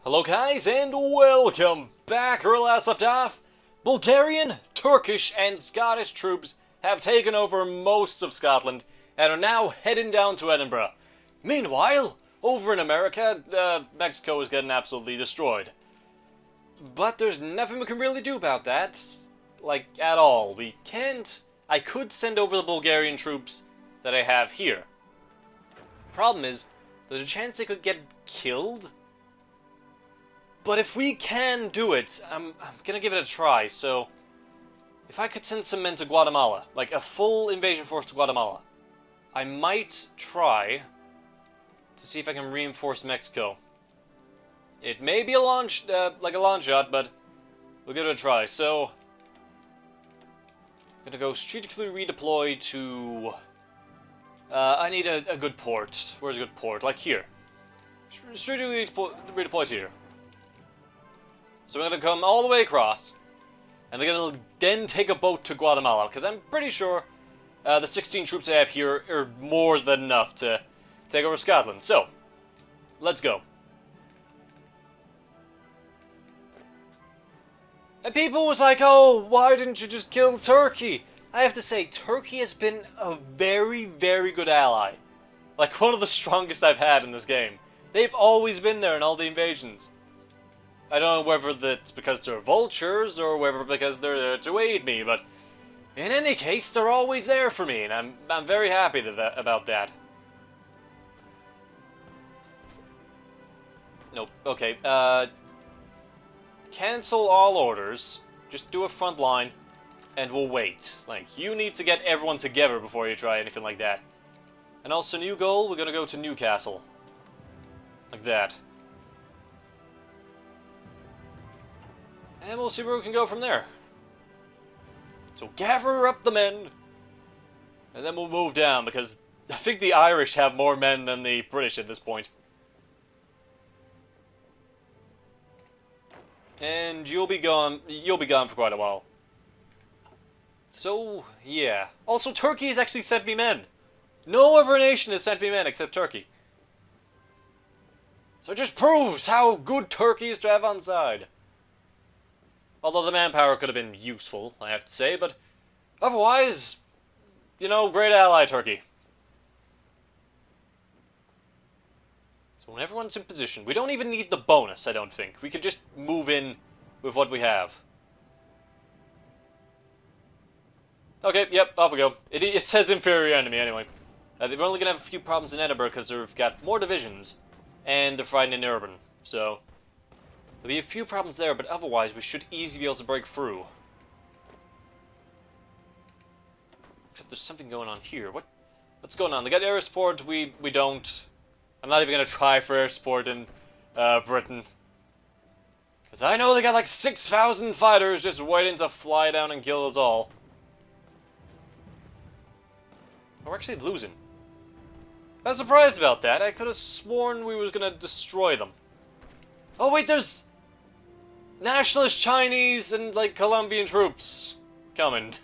Hello guys, and welcome back. Where last left off, Bulgarian, Turkish, and Scottish troops have taken over most of Scotland and are now heading down to Edinburgh. Meanwhile, over in America, Mexico is getting absolutely destroyed. But there's nothing we can really do about that, like, at all. We can't... I could send over the Bulgarian troops that I have here. Problem is, there's a chance they could get killed. But if we can do it, I'm gonna give it a try. So, if I could send some men to Guatemala, like a full invasion force to Guatemala, I might try to see if I can reinforce Mexico. It may be a launch, like a launch shot, but we'll give it a try. So, I'm gonna go strategically redeploy to. I need a good port. Where's a good port? Like here. Strategically redeploy to here. So we're going to come all the way across, and they're going to then take a boat to Guatemala, because I'm pretty sure the 16 troops I have here are more than enough to take over Scotland. So, let's go. And people was like, oh, why didn't you just kill Turkey? I have to say, Turkey has been a very, very good ally. Like, one of the strongest I've had in this game. They've always been there in all the invasions. I don't know whether that's because they're vultures or whether because they're there to aid me, but in any case, they're always there for me, and I'm very happy about that. Nope. Okay. Cancel all orders. Just do a front line, and we'll wait. Like, you need to get everyone together before you try anything like that. And also, new goal. We're gonna go to Newcastle. Like that. And we'll see where we can go from there. So gather up the men, and then we'll move down, because I think the Irish have more men than the British at this point. And you'll be gone for quite a while. So, yeah. Also, Turkey has actually sent me men. No other nation has sent me men except Turkey. So it just proves how good Turkey is to have on side. Although the manpower could have been useful, I have to say, but otherwise, you know, great ally, Turkey. So when everyone's in position, we don't even need the bonus, I don't think. We could just move in with what we have. Okay, yep, off we go. It says inferior enemy, anyway. They're only going to have a few problems in Edinburgh because they've got more divisions, and they're fighting in Urban, so... There'll be a few problems there, but otherwise we should easily be able to break through. Except there's something going on here. What's going on? They got air support, we don't. I'm not even going to try for air support in Britain. Because I know they got like 6,000 fighters just waiting to fly down and kill us all. We're actually losing. I was surprised about that. I could have sworn we was going to destroy them. Oh wait, there's nationalist Chinese and, like, Colombian troops coming.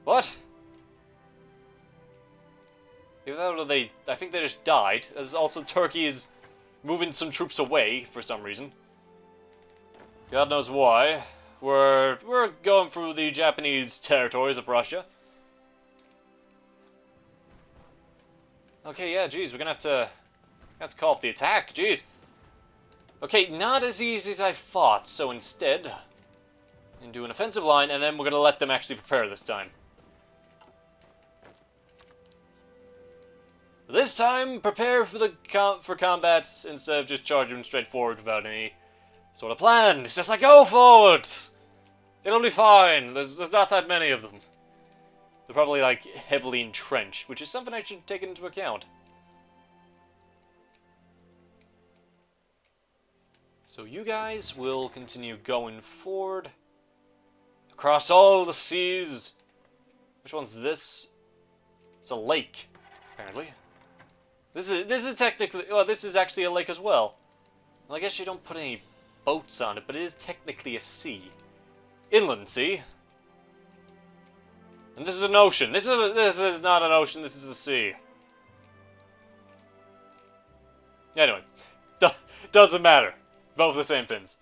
What? Even though I think they just died. As also Turkey is moving some troops away for some reason. God knows why. We're going through the Japanese territories of Russia. Okay, yeah, geez, we're gonna have to call off the attack, geez. Okay, not as easy as I thought, so instead, and do an offensive line, and then we're going to let them actually prepare this time. This time, prepare for combat instead of just charging straight forward without any sort of plan. It's just like, go forward! It'll be fine. There's not that many of them. They're probably, like, heavily entrenched, which is something I should take into account. So you guys will continue going forward across all the seas. Which one's this? It's a lake, apparently. This is technically, well, this is actually a lake as well. Well, I guess you don't put any boats on it, but it is technically a sea, inland sea. And this is an ocean. This is not an ocean. This is a sea. Anyway, Doesn't matter. Both the same pins.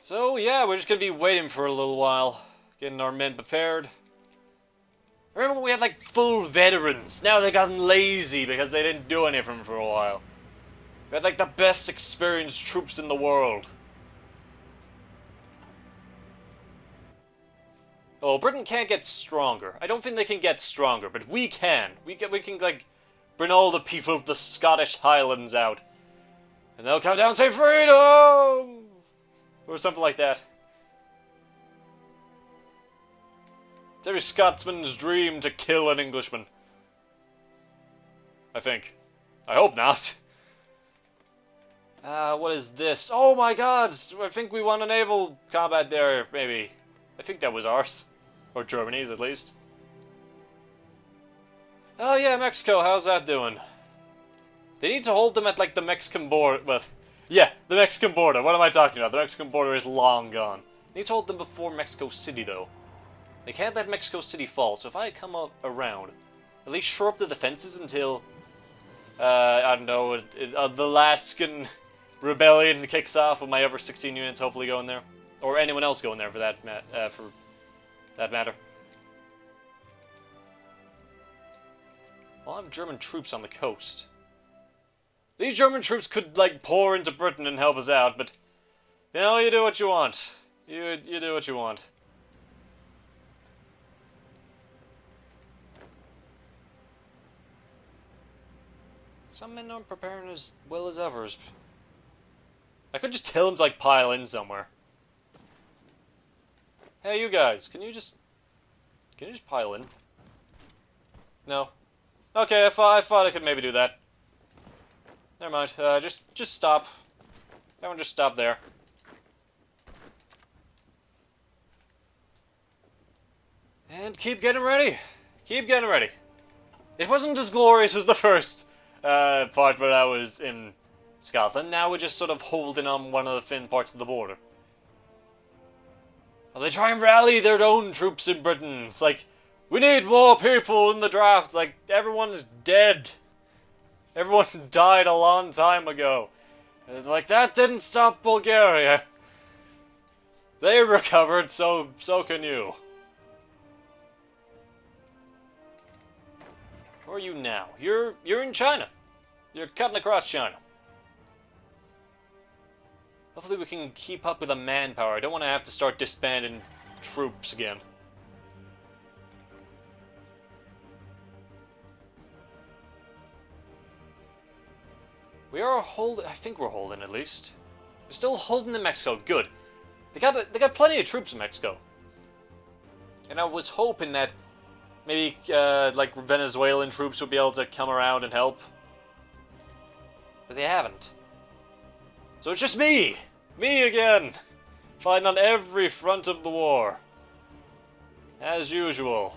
So, yeah, we're just gonna be waiting for a little while. Getting our men prepared. Remember when we had, like, full veterans? Now they've gotten lazy because they didn't do anything for a while. We had, like, the best experienced troops in the world. Oh, Britain can't get stronger. I don't think they can get stronger, but we can. We can, like, bring all the people of the Scottish Highlands out. And they'll come down and say, freedom! Or something like that. It's every Scotsman's dream to kill an Englishman. I think. I hope not. What is this? Oh my god! I think we won a naval combat there, maybe. I think that was ours. Or Germany's, at least. Oh yeah, Mexico, how's that doing? They need to hold them at, like, the Mexican border. Well, yeah, the Mexican border. What am I talking about? The Mexican border is long gone. They need to hold them before Mexico City, though. They can't let Mexico City fall, so if I come up around, at least shore up the defenses until, I don't know, the Alaskan rebellion kicks off with my other 16 units hopefully going there. Or anyone else going there for that, matter. Well, I have German troops on the coast. These German troops could, like, pour into Britain and help us out, but, you know, you do what you want. You do what you want. Some men aren't preparing as well as others. I could just tell them to, like, pile in somewhere. Hey, you guys, can you just pile in? No. Okay, I thought I could maybe do that. Never mind. Just stop. Everyone just stop there. And keep getting ready. Keep getting ready. It wasn't as glorious as the first part where I was in Scotland. Now we're just sort of holding on one of the thin parts of the border. Well, they try and rally their own troops in Britain. It's like, we need more people in the draft. Like, everyone's dead. Everyone died a long time ago. And like, that didn't stop Bulgaria. They recovered, so can you. Where are you now? You're in China. You're cutting across China. Hopefully we can keep up with the manpower. I don't want to have to start disbanding troops again. We are holding. I think we're holding at least. We're still holding in Mexico. Good. They got plenty of troops in Mexico. And I was hoping that maybe like Venezuelan troops would be able to come around and help. But they haven't. So it's just me! Me again! Fighting on every front of the war. As usual.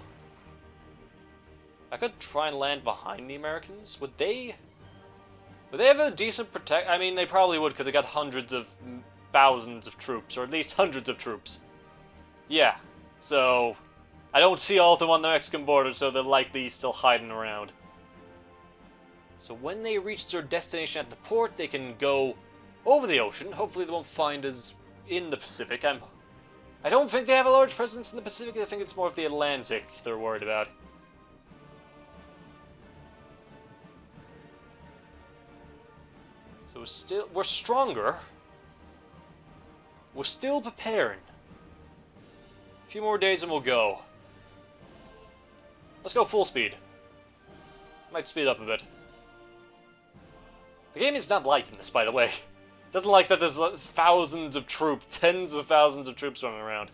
I could try and land behind the Americans. Would they have a decent I mean, they probably would, because they got hundreds of thousands of troops, or at least hundreds of troops. Yeah, so I don't see all of them on the Mexican border, so they're likely still hiding around. So when they reach their destination at the port, they can go over the ocean. Hopefully they won't find us in the Pacific. I don't think they have a large presence in the Pacific. I think it's more of the Atlantic they're worried about. So we're stronger. We're still preparing. A few more days and we'll go. Let's go full speed. Might speed up a bit. The game is not liking this, by the way. It doesn't like that there's thousands of troops, tens of thousands of troops running around.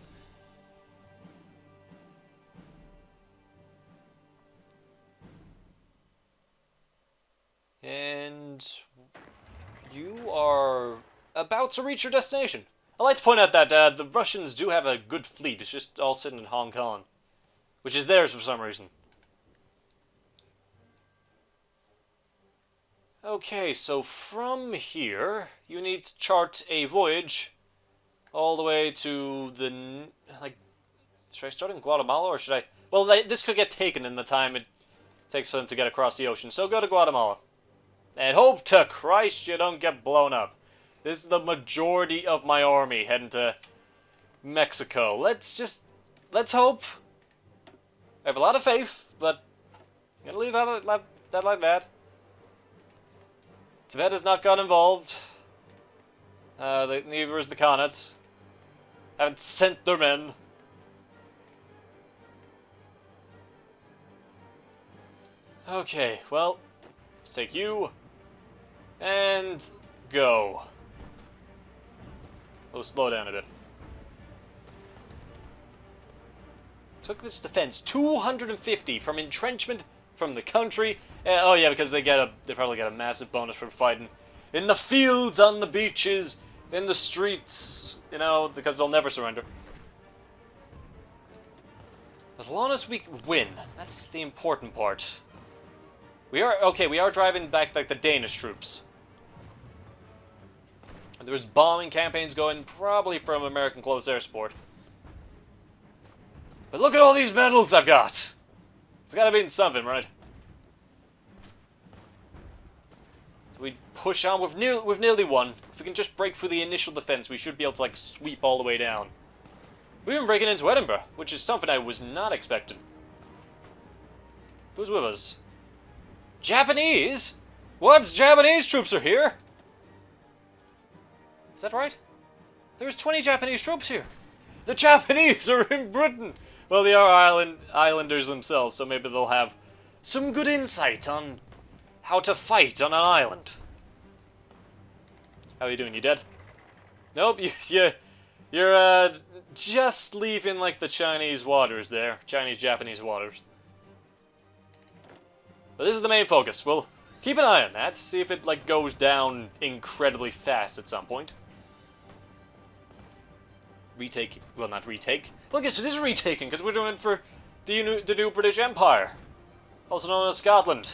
And you are about to reach your destination. I'd like to point out that the Russians do have a good fleet. It's just all sitting in Hong Kong, which is theirs for some reason. Okay, so from here, you need to chart a voyage all the way to the, like, should I start in Guatemala or should I? Well, this could get taken in the time it takes for them to get across the ocean, so go to Guatemala. And hope to Christ you don't get blown up. This is the majority of my army heading to Mexico. Let's hope. I have a lot of faith, but I'm gonna leave that like that. Tibet has not got involved. Neither is the Cadet. Haven't sent their men. Okay, well, let's take you and go. We'll slow down a bit. Took this defense 250 from entrenchment from the country. Oh yeah, because they probably get a massive bonus for fighting in the fields, on the beaches, in the streets, you know, because they'll never surrender. As long as we win, that's the important part. We are driving back like the Danish troops. And there's bombing campaigns going, probably from American close air support. But look at all these medals I've got! It's gotta be in something, right? So we push on. We've nearly won. If we can just break through the initial defense, we should be able to, like, sweep all the way down. We've been breaking into Edinburgh, which is something I was not expecting. Who's with us? Japanese? What? Japanese troops are here? Is that right? There's 20 Japanese troops here. The Japanese are in Britain! Well, they are islanders themselves, so maybe they'll have some good insight on how to fight on an island. How are you doing? You dead? Nope, you're just leaving, like, the Chinese waters there. Chinese-Japanese waters. But this is the main focus. We'll keep an eye on that, see if it, like, goes down incredibly fast at some point. Retake, well, not retake. Well, I guess it is retaking, because we're doing it for the new British Empire. Also known as Scotland.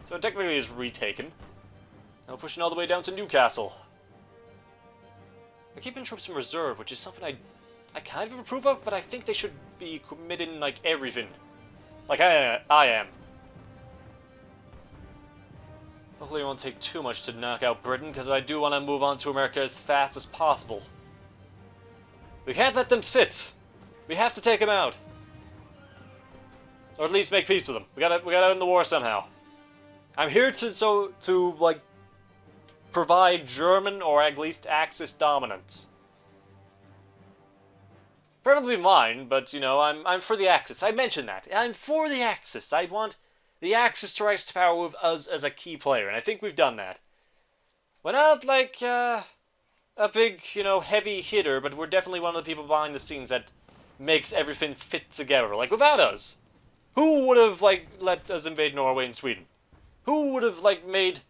So it technically is retaken. Now we're pushing all the way down to Newcastle. We're keeping troops in reserve, which is something I kind of approve of, but I think they should be committing, like, everything. Like I am. Hopefully it won't take too much to knock out Britain, because I do want to move on to America as fast as possible. We can't let them sit. We have to take them out. Or at least make peace with them. We gotta end the war somehow. I'm here to like, provide German or at least Axis dominance. Preferably mine, but, you know, I'm for the Axis. I mentioned that. I'm for the Axis. I want the Axis to rise to power with us as a key player, and I think we've done that. We're not, like, a big, you know, heavy hitter, but we're definitely one of the people behind the scenes that makes everything fit together. Like, without us, who would have, like, let us invade Norway and Sweden? Who would have, like, made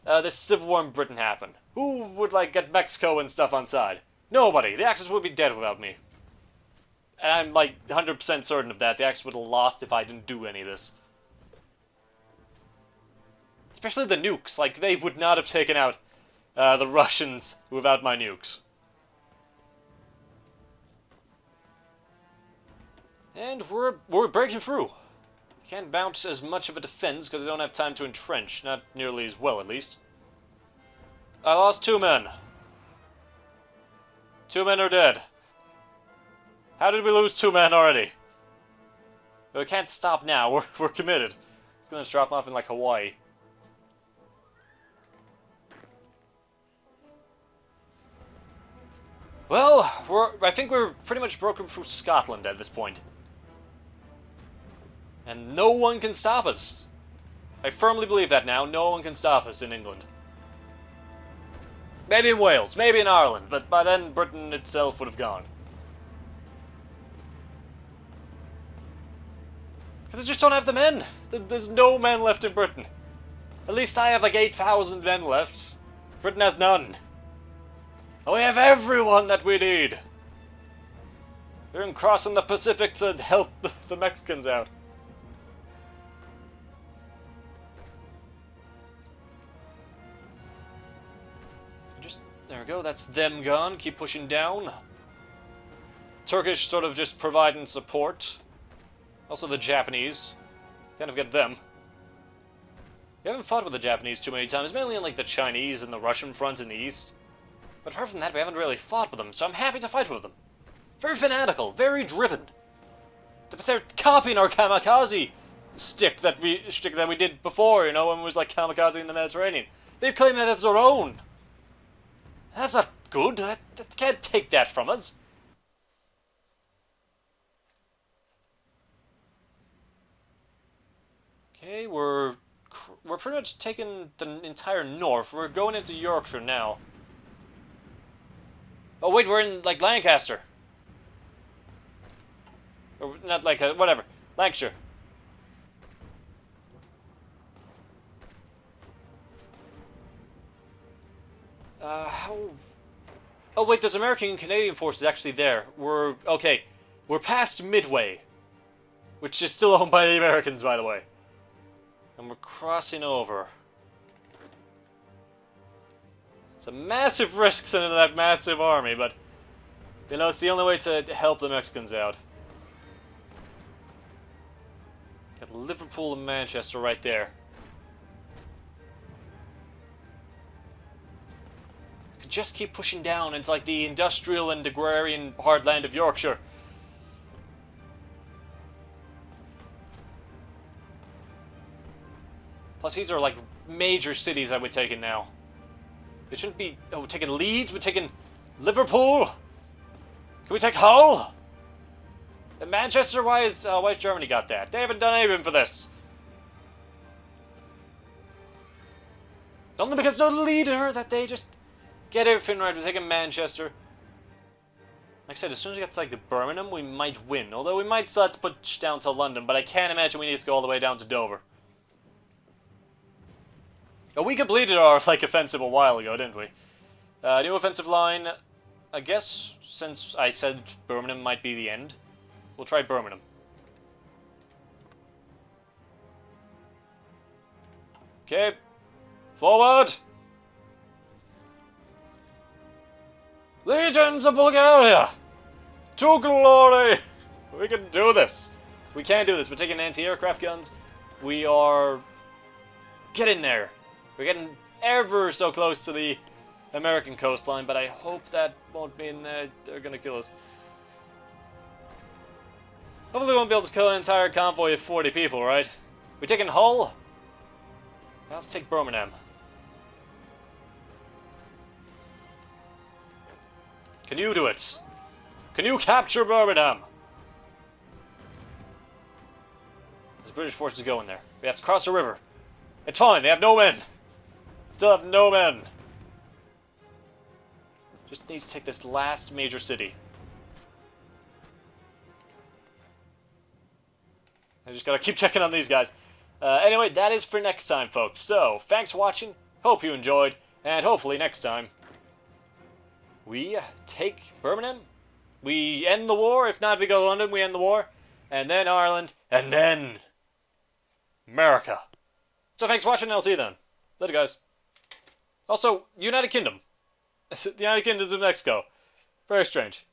this civil war in Britain happen? Who would, like, get Mexico and stuff on side? Nobody. The Axis would be dead without me. And I'm, like, 100% certain of that. The Axis would have lost if I didn't do any of this. Especially the nukes. Like, they would not have taken out the Russians without my nukes. And we're breaking through. Can't bounce as much of a defense because I don't have time to entrench. Not nearly as well, at least. I lost 2 men. 2 men are dead. How did we lose 2 men already? We can't stop now. We're committed. It's gonna drop off in, like, Hawaii. Well, I think we're pretty much broken through Scotland at this point. And no one can stop us. I firmly believe that now. No one can stop us in England. Maybe in Wales, maybe in Ireland, but by then Britain itself would have gone. Because they just don't have the men. There's no men left in Britain. At least I have like 8,000 men left. Britain has none. And we have everyone that we need. They're crossing the Pacific to help the Mexicans out. There we go, that's them gone. Keep pushing down. Turkish sort of just providing support. Also the Japanese. Kind of get them. We haven't fought with the Japanese too many times, mainly on like the Chinese and the Russian front in the east. But apart from that, we haven't really fought with them, so I'm happy to fight with them. Very fanatical, very driven. But they're copying our Kamikaze stick that we did before, you know, when it was like Kamikaze in the Mediterranean. They've claimed that as their own. That's not good. That can't take that from us. Okay, we're pretty much taking the entire north. We're going into Yorkshire now. Oh wait, we're in like Lancaster. Or not like whatever, Lancashire. How? Oh wait, there's American and Canadian forces actually there. We're okay. We're past Midway, which is still owned by the Americans, by the way. And we're crossing over. It's a massive risk sending that massive army, but you know, it's the only way to help the Mexicans out. Got Liverpool and Manchester right there. Could just keep pushing down into like the industrial and agrarian heartland of Yorkshire. Plus, these are like major cities that we're taking now. It shouldn't be. Oh, we're taking Leeds. We're taking Liverpool. Can we take Hull? And Manchester? Why is Germany got that? They haven't done anything for this. Only because they're the leader that they just get everything right. We're taking Manchester. Like I said, as soon as we get to like the Birmingham, we might win. Although we might still have to push down to London, but I can't imagine we need to go all the way down to Dover. Oh, we completed our like offensive a while ago, didn't we? New offensive line. I guess since I said Birmingham might be the end, we'll try Birmingham. Okay, forward. Legions of Bulgaria, to glory. We can do this. We can do this. We're taking anti-aircraft guns. We are getting there. We're getting ever so close to the American coastline, but I hope that won't mean they're gonna kill us. Hopefully we won't be able to kill an entire convoy of 40 people, right? We're taking Hull? Let's take Birmingham. Can you do it? Can you capture Birmingham? There's British forces going there. We have to cross the river. It's fine, they have no men. Still have no men. Just need to take this last major city. I just gotta keep checking on these guys. Anyway, that is for next time, folks. So, thanks for watching. Hope you enjoyed. And hopefully next time, we take Birmingham. We end the war. If not, we go to London. We end the war. And then Ireland. And then America. So thanks for watching, and I'll see you then. Later, guys. Also, United Kingdom. The United Kingdom of Mexico. Very strange.